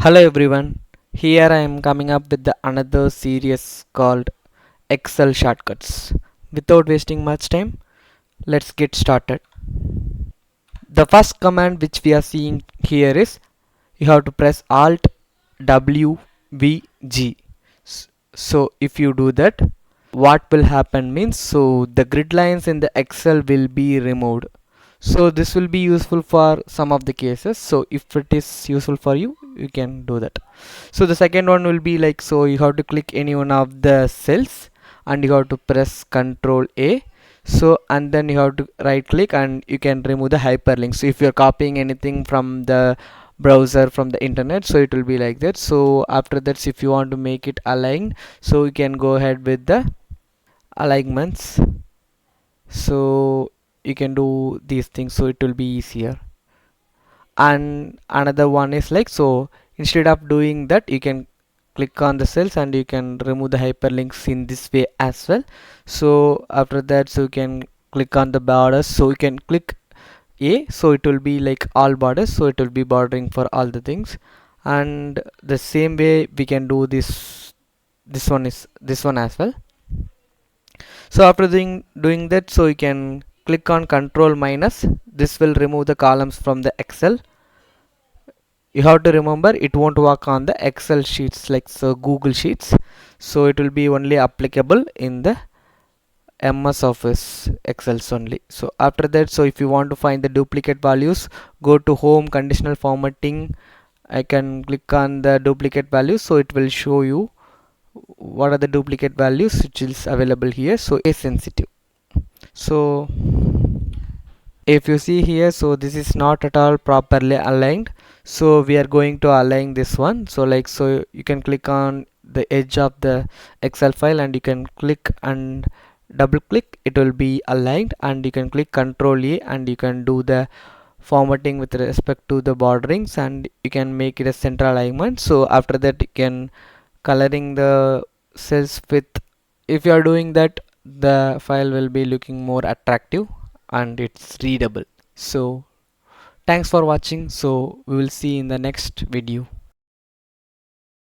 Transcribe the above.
Hello everyone, here I am coming up with the another series called Excel shortcuts. Without wasting much time, let's get started. The first command which we are seeing here is you have to press Alt W V G. So if you do that, what will happen means the grid lines in the Excel will be removed. So this will be useful for some of the cases. So if it is useful for you, you can do that. So the second one will be like, so you have to click any one of the cells and you have to press Ctrl A. So and then you have to right click and you can remove the hyperlink. So if you're copying anything from the browser from the internet, so it will be like that. So after that, if you want to make it aligned, so you can go ahead with the alignments. So you can do these things, so it will be easier. And another one is like, so instead of doing that, you can click on the cells and you can remove the hyperlinks in this way as well. So after that, so you can click on the borders, so you can click A, so it will be like all borders, so it will be bordering for all the things. And the same way we can do this one as well. So after doing that, so you can click on Control minus. This will remove the columns from the Excel. You have to remember it won't work on the Excel sheets like so Google Sheets. So it will be only applicable in the MS Office Excels only. So after that, so if you want to find the duplicate values, go to Home Conditional Formatting. I can click on the duplicate values, so it will show you what are the duplicate values which is available here. So case sensitive. So if you see here, so this is not at all properly aligned, so we are going to align this one. So like, so you can click on the edge of the Excel file and you can click and double click, it will be aligned, and you can click Ctrl A and you can do the formatting with respect to the borderings and you can make it a center alignment. So after that, you can coloring the cells with, if you are doing that, the file will be looking more attractive and it's readable. So thanks for watching, so we will see in the next video.